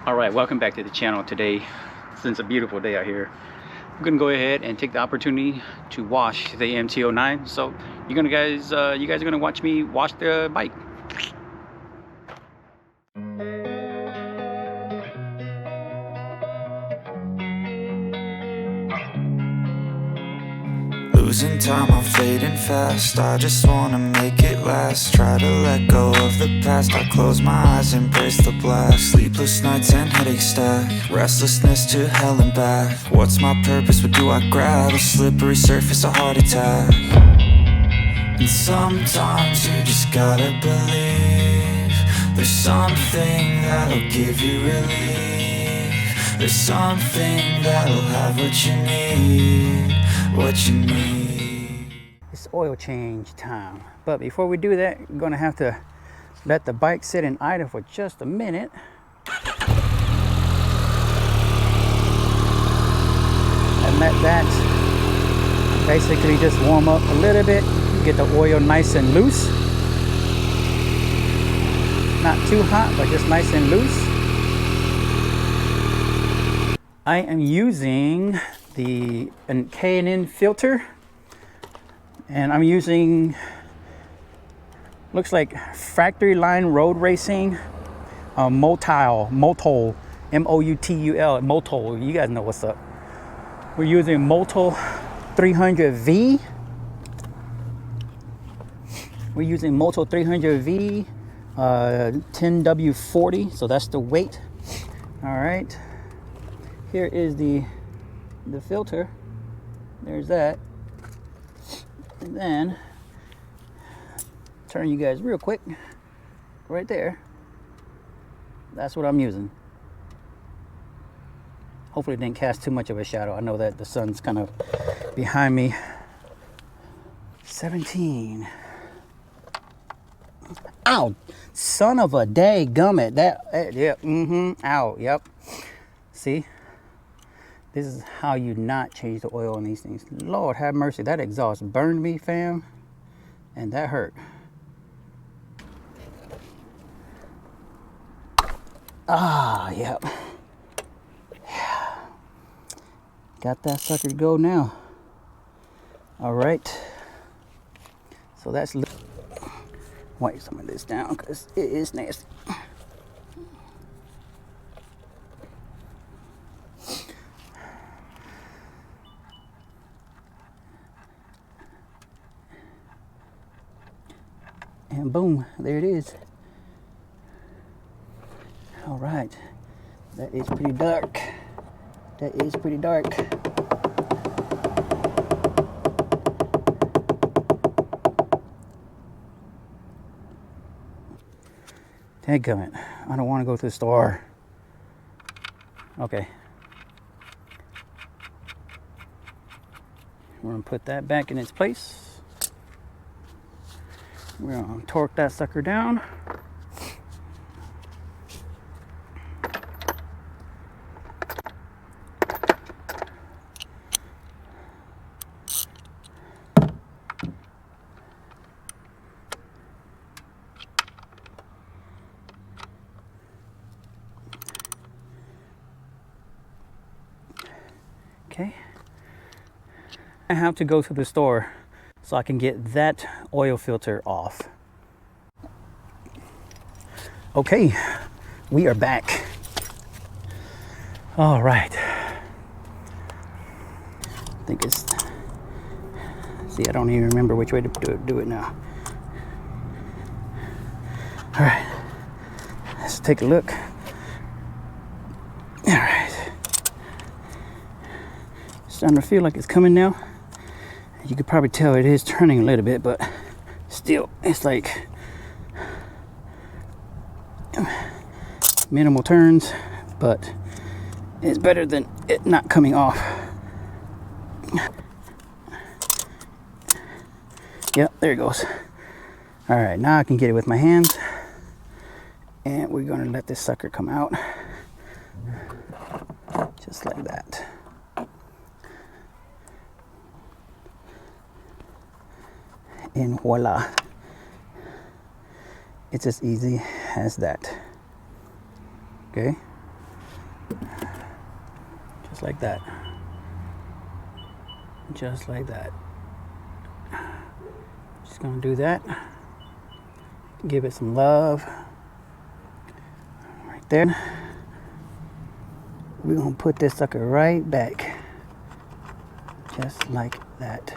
Alright, welcome back to the channel today. Since it's a beautiful day out here, I'm gonna go ahead and take the opportunity to wash the MT09. So you guys are gonna watch me wash the bike. Losing time, I'm fading fast. I just wanna make it last. Try to let go of the past. I close my eyes, embrace the blast. Sleepless nights and headaches stack. Restlessness to hell and back. What's my purpose? What do I grab? A slippery surface, a heart attack. And sometimes you just gotta believe there's something that'll give you relief. There's something that'll have what you need. What you need. It's oil change time. But before we do that, we're gonna have to let the bike sit in idle for just a minute. And let that basically just warm up a little bit. Get the oil nice and loose. Not too hot, but just nice and loose. I am using the K&N filter, and I'm using, looks like factory line road racing Motul, M-O-U-T-U-L, Motul. You guys know what's up. We're using Motul 300V. We're using Motul 300V 10W40, so that's the weight. All right, here is the filter. There's that. And then turn you guys real quick right there. That's what I'm using. Hopefully it didn't cast too much of a shadow. I know that the sun's kind of behind me. 17. Ow, son of a day gummit. That, yeah, ow, yep. See? This is how you not change the oil on these things. Lord have mercy, that exhaust burned me, fam. And that hurt. Ah, yep. Yeah. Got that sucker to go now. All right. So that's, wipe some of this down because it is nasty. And boom, there it is. All right, that is pretty dark. That is pretty dark. Dadgummit, I don't want to go to the store. Okay. We're gonna put that back in its place. We're gonna torque that sucker down. Okay. I have to go to the store so I can get that oil filter off. Okay, we are back. All right. I think it's, see, I don't even remember which way to do it now. All right, let's take a look. All right. It's starting to feel like it's coming now. You could probably tell it is turning a little bit, but still, it's like minimal turns, but it's better than it not coming off. Yep, there it goes. All right, now I can get it with my hands, and we're gonna let this sucker come out just like that. And voila, it's as easy as that. Okay, like that. Just like that. Just gonna do that. Give it some love. Right there. We're gonna put this sucker right back. Just like that.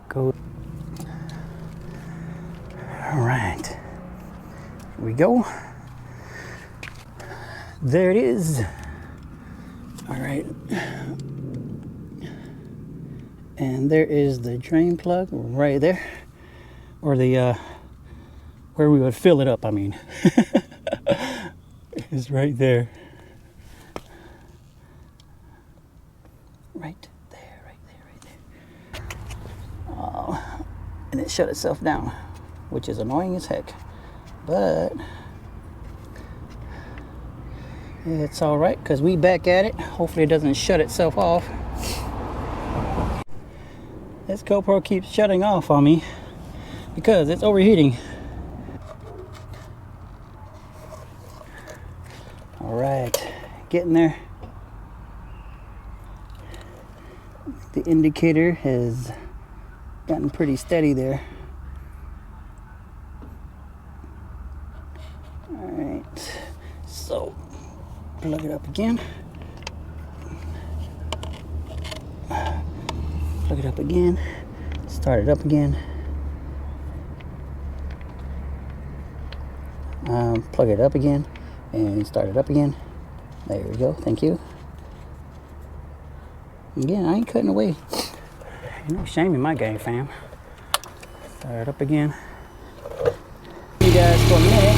Go. All right. Here we go. There it is. All right. And there is the drain plug right there. Or the, where we would fill it up, I mean. It's right there. Right there, right there, right there. Oh, and it shut itself down, which is annoying as heck. But it's all right, because we back at it. Hopefully it doesn't shut itself off. This GoPro keeps shutting off on me because it's overheating. All right, getting there. The indicator has gotten pretty steady there. All right, so plug it up again. Plug it up again. Start it up again. Plug it up again and start it up again. There we go. Thank you. Again, I ain't cutting away. Ain't no shame in my game, fam. Start it up again. You guys for a minute.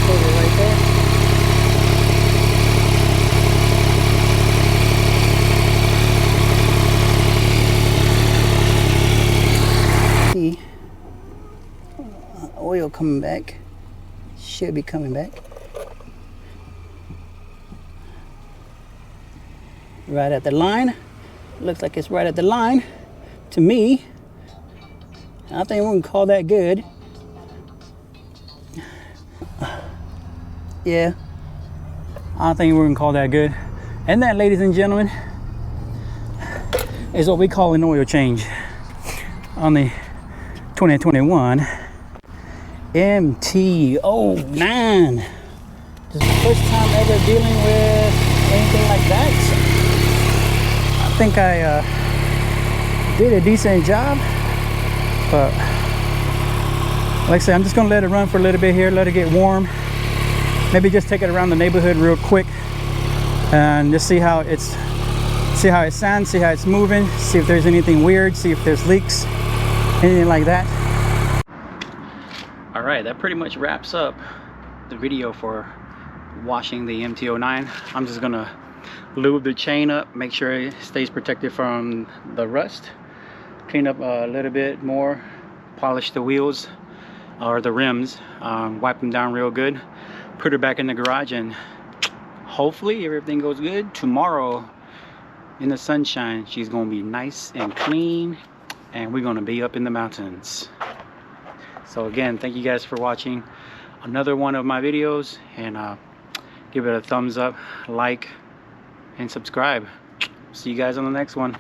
Put it right there. See, oil coming back. Should be coming back. Right at the line. Looks like it's right at the line to me. I think we can call that good. Yeah, I think we can call that good. And that, ladies and gentlemen, is what we call an oil change on the 2021 MT09. This is the first time ever dealing with anything like that. I think I did a decent job, but like I said, I'm just gonna let it run for a little bit here, let it get warm. Maybe just take it around the neighborhood real quick and just see how it sounds, see how it's moving, see if there's anything weird, see if there's leaks, anything like that. All right, that pretty much wraps up the video for washing the MT09. I'm just gonna lube the chain up, make sure it stays protected from the rust, clean up a little bit more, polish the wheels or the rims, wipe them down real good, put her back in the garage, and hopefully everything goes good. Tomorrow in the sunshine, she's gonna be nice and clean, and we're gonna be up in the mountains. So again, thank you guys for watching another one of my videos, and give it a thumbs up, like, and subscribe. See you guys on the next one.